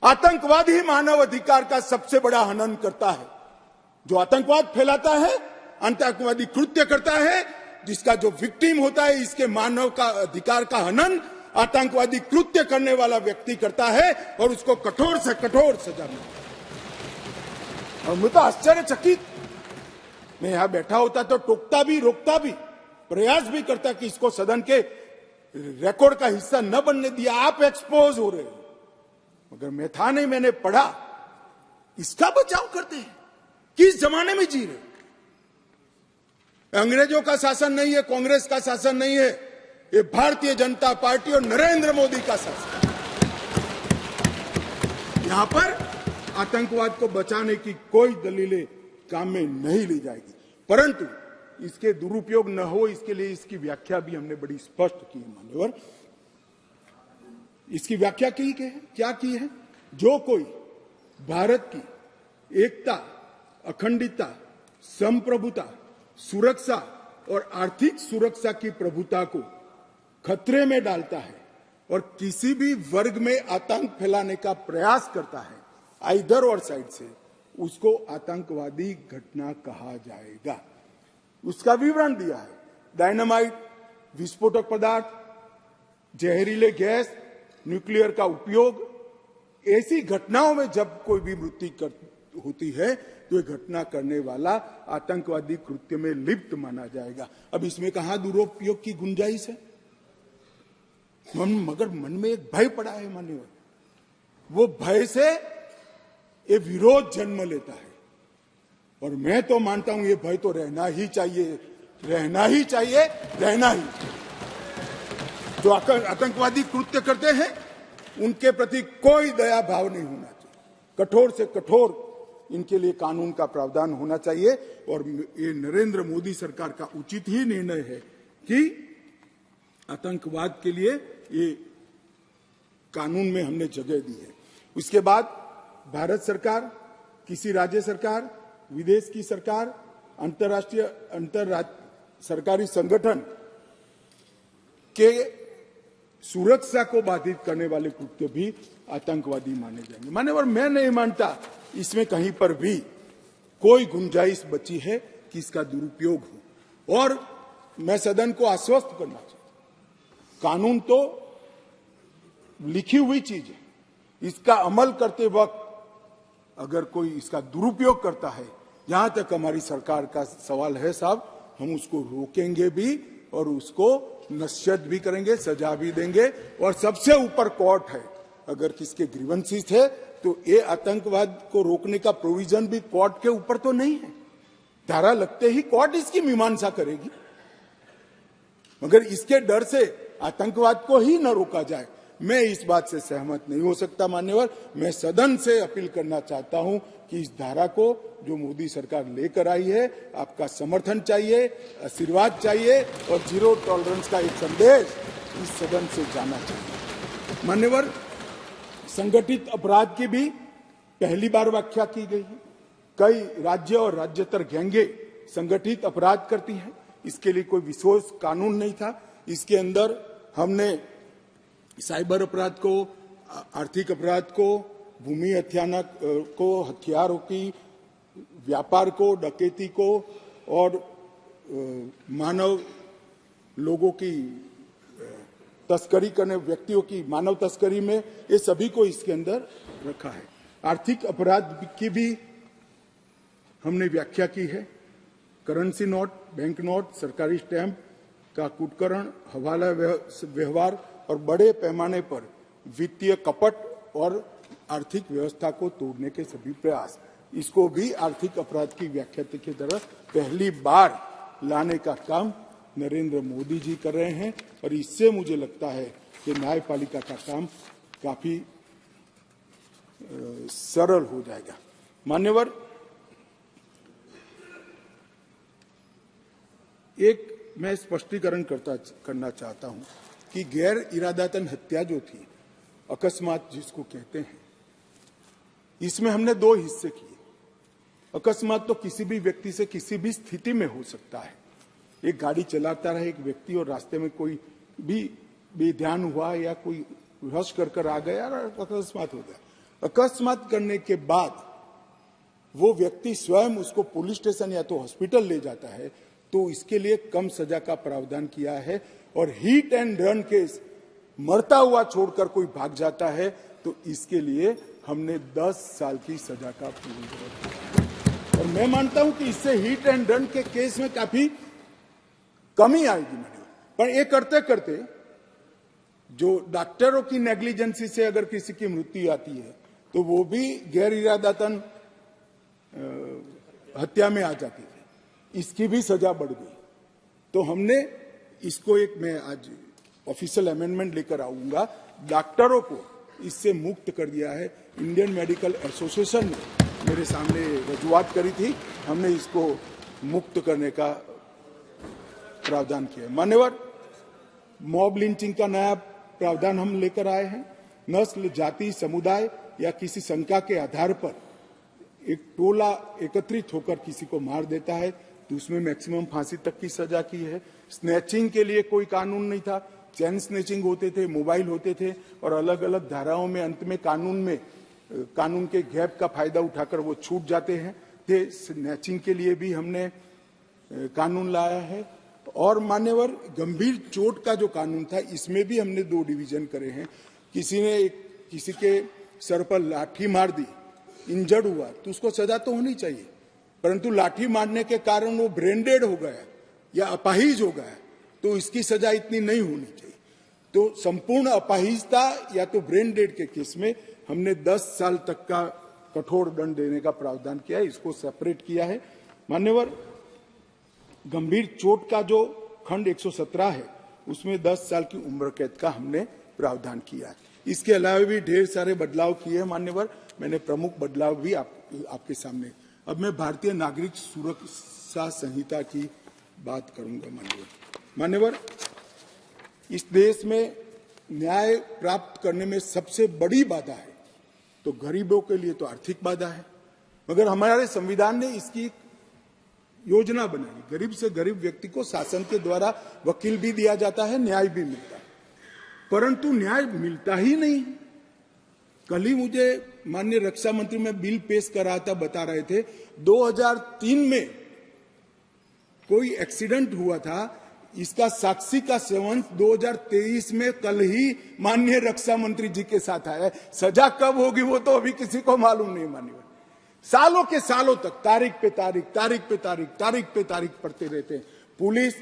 आतंकवाद ही मानव अधिकार का सबसे बड़ा हनन करता है। जो आतंकवाद फैलाता है, आतंकवादी कृत्य करता है, जिसका जो विक्टिम होता है, इसके मानव का अधिकार का हनन आतंकवादी कृत्य करने वाला व्यक्ति करता है और उसको कठोर से कठोर सजा मिलती है। और मैं तो आश्चर्यचकित, मैं यहां बैठा होता तो टोकता भी, रोकता भी, प्रयास भी करता कि इसको सदन के रिकॉर्ड का हिस्सा न बनने दिया। आप एक्सपोज हो रहे हो, मगर मैं था नहीं, मैंने पढ़ा। इसका बचाव करते हैं। किस जमाने में जी रहे? अंग्रेजों का शासन नहीं है, कांग्रेस का शासन नहीं है, ये भारतीय जनता पार्टी और नरेंद्र मोदी का शासन। यहां पर आतंकवाद को बचाने की कोई दलीलें काम में नहीं ली जाएगी, परंतु इसके दुरुपयोग न हो, इसके लिए इसकी व्याख्या भी हमने बड़ी स्पष्ट की है मान्यवर। इसकी व्याख्या की है, क्या की है? जो कोई भारत की एकता, अखंडता, संप्रभुता, सुरक्षा और आर्थिक सुरक्षा की प्रभुता को खतरे में डालता है और किसी भी वर्ग में आतंक फैलाने का प्रयास करता है, आइदर और साइड से, उसको आतंकवादी घटना कहा जाएगा। उसका विवरण दिया है। डायनामाइट, विस्फोटक पदार्थ, जहरीले गैस, न्यूक्लियर का उपयोग, ऐसी घटनाओं में जब कोई भी मृत्यु होती है तो ये घटना करने वाला आतंकवादी कृत्य में लिप्त माना जाएगा। अब इसमें कहां दुरुपयोग की गुंजाइश है? मगर मन में एक भय पड़ा है मान्यवर। वो भय से ये विरोध जन्म लेता है और मैं तो मानता हूं ये भय तो रहना ही चाहिए, रहना ही चाहिए, रहना ही। जो आतंकवादी कृत्य करते हैं उनके प्रति कोई दया भाव नहीं होना चाहिए। कठोर से कठोर इनके लिए कानून का प्रावधान होना चाहिए और ये नरेंद्र मोदी सरकार का उचित ही निर्णय है कि आतंकवाद के लिए ये कानून में हमने जगह दी है। उसके बाद भारत सरकार, किसी राज्य सरकार, विदेश की सरकार, अंतरराष्ट्रीय सरकारी संगठन के सुरक्षा को बाधित करने वाले कृत्य भी आतंकवादी माने जाएंगे। मान्यवर, मैं नहीं मानता इसमें कहीं पर भी कोई गुंजाइश बची है कि इसका दुरुपयोग हो। और मैं सदन को आश्वस्त करना चाहता हूं, कानून तो लिखी हुई चीज है, इसका अमल करते वक्त अगर कोई इसका दुरुपयोग करता है, जहां तक हमारी सरकार का सवाल है साहब, हम उसको रोकेंगे भी और उसको नश्यत भी करेंगे, सजा भी देंगे। और सबसे ऊपर कोर्ट है। अगर किसके ग्रीवेंसेस है तो ये आतंकवाद को रोकने का प्रोविजन भी कोर्ट के ऊपर तो नहीं है। धारा लगते ही कोर्ट इसकी मीमांसा करेगी, मगर इसके डर से आतंकवाद को ही न रोका जाए, मैं इस बात से सहमत नहीं हो सकता मान्यवर। मैं सदन से अपील करना चाहता हूं कि इस धारा को जो मोदी सरकार लेकर आई है, आपका समर्थन चाहिए, आशीर्वाद चाहिए और जीरो टॉलरेंस का एक संदेश इस सदन से जाना चाहिए। मान्यवर, संगठित अपराध की भी पहली बार व्याख्या की गई है। कई राज्य और राज्यतर गैंगे संगठित अपराध करती हैं, इसके लिए कोई विशेष कानून नहीं था। इसके अंदर हमने साइबर अपराध को, आर्थिक अपराध को, भूमि हत्याना को, हथियारों की व्यापार को, डकैती को और मानव लोगों की तस्करी करने, व्यक्तियों की मानव तस्करी में, ये सभी को इसके अंदर रखा है। आर्थिक अपराध की भी हमने व्याख्या की है। करेंसी नोट, बैंक नोट, सरकारी स्टैंप का कुटकरण, हवाला व्यवहार और बड़े पैमाने पर वित्तीय कपट और आर्थिक व्यवस्था को तोड़ने के सभी प्रयास, इसको भी आर्थिक अपराध की व्याख्या की तरफ पहली बार लाने का काम नरेंद्र मोदी जी कर रहे हैं और इससे मुझे लगता है कि न्यायपालिका का काम काफी सरल हो जाएगा। मान्यवर, एक मैं स्पष्टीकरण करना चाहता हूं कि गैर इरादतन हत्या जो थी, अकस्मात जिसको कहते हैं, इसमें हमने दो हिस्से किए। अकस्मात तो किसी भी व्यक्ति से किसी भी स्थिति में हो सकता है। एक गाड़ी चलाता रहे एक व्यक्ति और रास्ते में कोई भी बेध्यान हुआ या कोई रश कर आ गया और अकस्मात हो गया। अकस्मात करने के बाद वो व्यक्ति स्वयं उसको पुलिस स्टेशन या तो हॉस्पिटल ले जाता है, तो इसके लिए कम सजा का प्रावधान किया है। और हिट एंड रन केस मरता हुआ छोड़कर कोई भाग जाता है तो इसके लिए हमने 10 साल की सजा का प्रावधान किया। और मैं मानता हूं कि इससे हिट एंड रन के केस में काफी कमी आएगी। पर ये करते करते जो डॉक्टरों की नेग्लिजेंसी से अगर किसी की मृत्यु आती है तो वो भी गैर इरादतन हत्या में आ जाती थी, इसकी भी सजा बढ़ गई। तो हमने इसको मैं आज ऑफिशियल अमेंडमेंट लेकर आऊंगा, डॉक्टरों को इससे मुक्त कर दिया है। इंडियन मेडिकल एसोसिएशन ने मेरे सामने रजूआत करी थी, हमने इसको मुक्त करने का प्रावधान किया। मान्यवर, मॉब लिंचिंग का नया प्रावधान हम लेकर आए हैं। नस्ल, जाति, समुदाय या किसी शंका के आधार पर एक टोला एकत्रित होकर किसी को मार देता है तो उसमें मैक्सिमम फांसी तक की सजा की है। स्नैचिंग के लिए कोई कानून नहीं था, चैन स्नैचिंग होते थे, मोबाइल होते थे और अलग अलग धाराओं में अंत में कानून के गैप का फायदा उठाकर वो छूट जाते हैं। स्नैचिंग के लिए भी हमने कानून लाया है। और मान्यवर, गंभीर चोट का जो कानून था इसमें भी हमने 2 डिवीजन करे हैं। किसी के सर पर लाठी मार दी, इंजर्ड हुआ तो उसको सजा तो होनी चाहिए, परंतु लाठी मारने के कारण वो ब्रेन डेड हो गया या अपाहिज हो गया तो इसकी सजा इतनी नहीं होनी चाहिए। तो संपूर्ण अपाहिजता या तो ब्रेन डेड के केस में हमने 10 साल तक का कठोर दंड देने का प्रावधान किया है, इसको सेपरेट किया है। मान्यवर, गंभीर चोट का जो खंड 117 है उसमें 10 साल की उम्र कैद का हमने प्रावधान किया है। इसके अलावा भी ढेर सारे बदलाव किए हैं मान्यवर, मैंने प्रमुख बदलाव भी आपके सामने। अब मैं भारतीय नागरिक सुरक्षा संहिता की बात करूंगा। मान्यवर, इस देश में न्याय प्राप्त करने में सबसे बड़ी बाधा है तो गरीबों के लिए तो आर्थिक बाधा है, मगर हमारे संविधान ने इसकी योजना बनाई। गरीब से गरीब व्यक्ति को शासन के द्वारा वकील भी दिया जाता है, न्याय भी मिलता है, परंतु न्याय मिलता ही नहीं। कल ही मुझे माननीय रक्षा मंत्री में बिल पेश कर रहा था, बता रहे थे 2003 में कोई एक्सीडेंट हुआ था, इसका साक्षी का सेवन 2023 में कल ही माननीय रक्षा मंत्री जी के साथ आया। सजा कब होगी वो तो अभी किसी को मालूम नहीं। माननीय सालों के सालों तक तारीख पे तारीख पढ़ते रहते हैं। पुलिस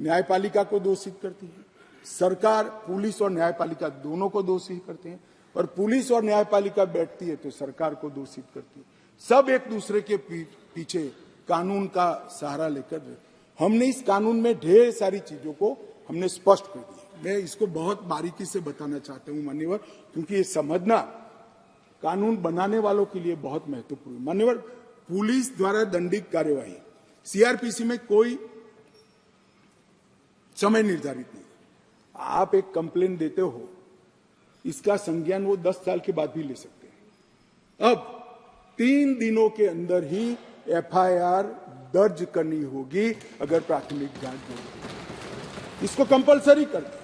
न्यायपालिका को दोषित करती है, सरकार पुलिस और न्यायपालिका दोनों को दोषी करते हैं, और पुलिस और न्यायपालिका बैठती है तो सरकार को दोषित करती है। सब एक दूसरे के पीछे कानून का सहारा लेकर हमने इस कानून में ढेर सारी चीजों को हमने स्पष्ट कर दिया। मैं इसको बहुत बारीकी से बताना चाहता हूं मान्यवर, क्योंकि ये समझना कानून बनाने वालों के लिए बहुत महत्वपूर्ण है। मान्यवर, पुलिस द्वारा दंडित कार्यवाही सीआरपीसी में कोई समय निर्धारित नहीं। आप एक कंप्लेन देते हो, इसका संज्ञान वो 10 साल के बाद भी ले सकते हैं। अब 3 दिनों के अंदर ही एफआईआर दर्ज करनी होगी अगर प्राथमिक जांच होगी, इसको कंपलसरी कर दिया।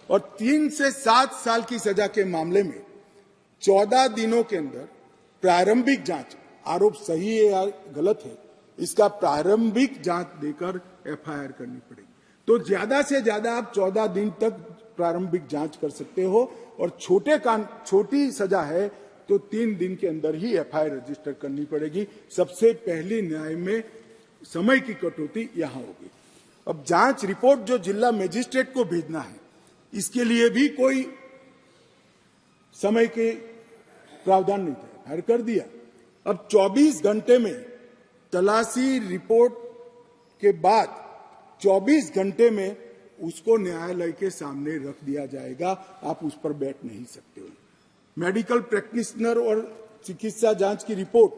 और 3 से 7 साल की सजा के मामले में 14 दिनों के अंदर प्रारंभिक जांच, आरोप सही है या गलत है, इसका प्रारंभिक जांच देकर एफआईआर करनी पड़ेगी। तो ज्यादा से ज्यादा आप 14 दिन तक प्रारंभिक जांच कर सकते हो, और छोटी सजा है तो 3 दिन के अंदर ही एफआईआर रजिस्टर करनी पड़ेगी। सबसे पहली न्याय में समय की कटौती यहां होगी। अब जांच रिपोर्ट जो जिला मजिस्ट्रेट को भेजना है, इसके लिए भी कोई समय के प्रावधान नहीं था, हर कर दिया। अब 24 घंटे में तलाशी रिपोर्ट के बाद 24 घंटे में उसको न्यायालय के सामने रख दिया जाएगा, आप उस पर बैठ नहीं सकते हो। मेडिकल प्रैक्टिशनर और चिकित्सा जांच की रिपोर्ट,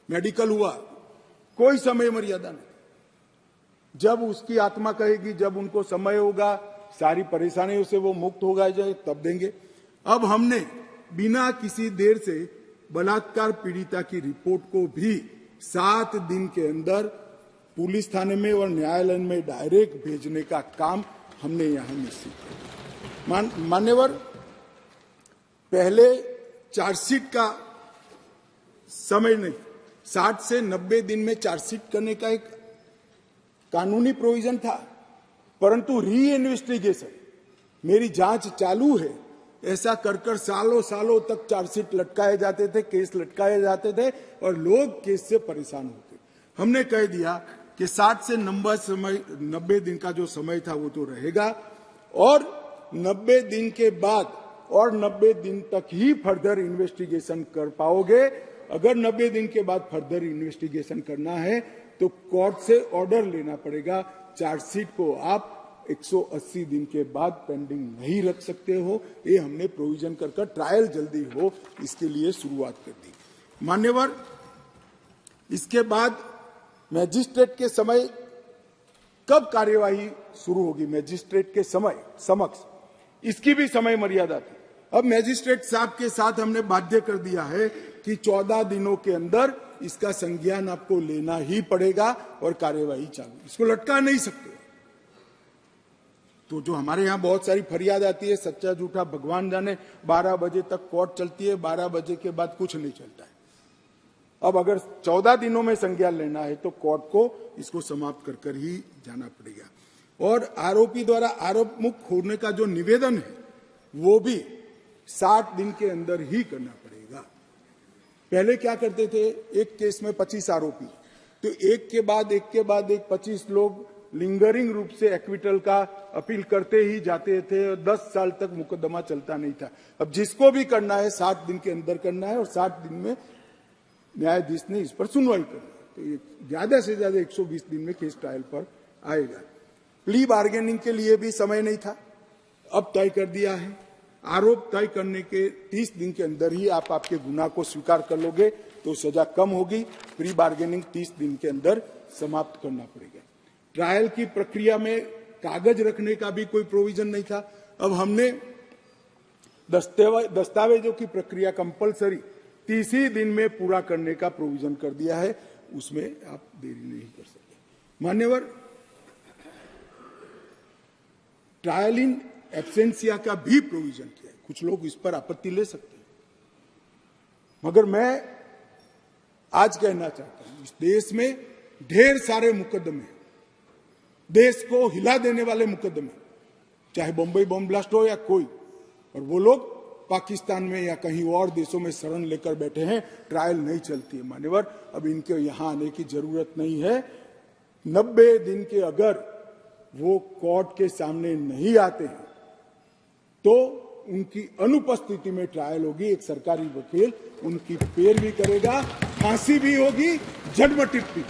मेडिकल हुआ, कोई समय मर्यादा नहीं। जब उसकी आत्मा कहेगी, जब उनको समय होगा, सारी परेशानियों से वो मुक्त होगा जाए, तब देंगे। अब हमने बिना किसी देर से बलात्कार पीड़िता की रिपोर्ट को भी 7 दिन के अंदर पुलिस थाने में और न्यायालय में डायरेक्ट भेजने का काम हमने यहां निश्चित किया। मान्यवर, पहले चार्जशीट का समय नहीं, 60 से 90 दिन में चार्जशीट करने का एक कानूनी प्रोविजन था, परंतु री इन्वेस्टिगेशन, मेरी जांच चालू है, ऐसा कर कर सालों सालों तक चार्जशीट लटकाए जाते थे, केस लटकाए जाते थे और लोग केस से परेशान होते। हमने कह दिया कि 60 से 90 दिन का जो समय था वो तो रहेगा और 90 दिन के बाद और 90 दिन तक ही फर्दर इन्वेस्टिगेशन कर पाओगे। अगर 90 दिन के बाद फर्दर इन्वेस्टिगेशन करना है तो कोर्ट से ऑर्डर लेना पड़ेगा। चार्जशीट को आप 180 दिन के बाद पेंडिंग नहीं रख सकते हो। ये हमने प्रोविजन कर ट्रायल जल्दी हो इसके लिए शुरुआत कर दी। मान्यवर, इसके बाद मैजिस्ट्रेट के समय कब कार्यवाही शुरू होगी, मैजिस्ट्रेट के समय समक्ष, इसकी भी समय मर्यादा थी। अब मैजिस्ट्रेट साहब के साथ हमने बाध्य कर दिया है कि 14 दिनों के अंदर इसका संज्ञान आपको लेना ही पड़ेगा और कार्यवाही चालू, इसको लटका नहीं सकते। तो जो हमारे यहाँ बहुत सारी फरियाद आती है, सच्चा झूठा भगवान जाने, 12 बजे तक कोर्ट चलती है, 12 बजे के बाद कुछ नहीं चलता है। अब अगर 14 दिनों में संज्ञान लेना है तो कोर्ट को इसको समाप्त कर ही जाना पड़ेगा। और आरोपी द्वारा आरोप मुक्त होने का जो निवेदन है वो भी 60 दिन के अंदर ही करना पड़ेगा। पहले क्या करते थे, एक केस में 25 आरोपी, तो एक के बाद एक 25 लोग लिंगरिंग रूप से एक्विटल का अपील करते ही जाते थे और 10 साल तक मुकदमा चलता नहीं था। अब जिसको भी करना है 60 दिन के अंदर करना है और 60 दिन में न्यायाधीश ने इस पर सुनवाई करनी, तो ज्यादा से ज्यादा 120 दिन में केस ट्रायल पर आएगा। प्ली बार्गेनिंग के लिए भी समय नहीं था, अब तय कर दिया है। आरोप तय करने के 30 दिन के अंदर ही आप आपके गुनाह को स्वीकार कर लोगे तो सजा कम होगी। प्री बार्गेनिंग 30 दिन के अंदर समाप्त करना पड़ेगा। ट्रायल की प्रक्रिया में कागज रखने का भी कोई प्रोविजन नहीं था। अब हमने दस्तावेजों की प्रक्रिया कंपलसरी 30 ही दिन में पूरा करने का प्रोविजन कर दिया है, उसमें आप देरी नहीं कर सकते। मान्यवर, ट्रायल इन एब्सेंसिया का भी प्रोविजन किया है। कुछ लोग इस पर आपत्ति ले सकते हैं, मगर मैं आज कहना चाहता हूं, इस देश में ढेर सारे मुकदमे, देश को हिला देने वाले मुकदमे, चाहे बम्बई बम ब्लास्ट हो या कोई, और वो लोग पाकिस्तान में या कहीं और देशों में शरण लेकर बैठे हैं, ट्रायल नहीं चलती है। मान्यवर, अब इनके यहां आने की जरूरत नहीं है। 90 दिन के अगर वो कोर्ट के सामने नहीं आते हैं तो उनकी अनुपस्थिति में ट्रायल होगी। एक सरकारी वकील उनकी पैरवी करेगा, फांसी भी होगी, जन्मटिप्पी।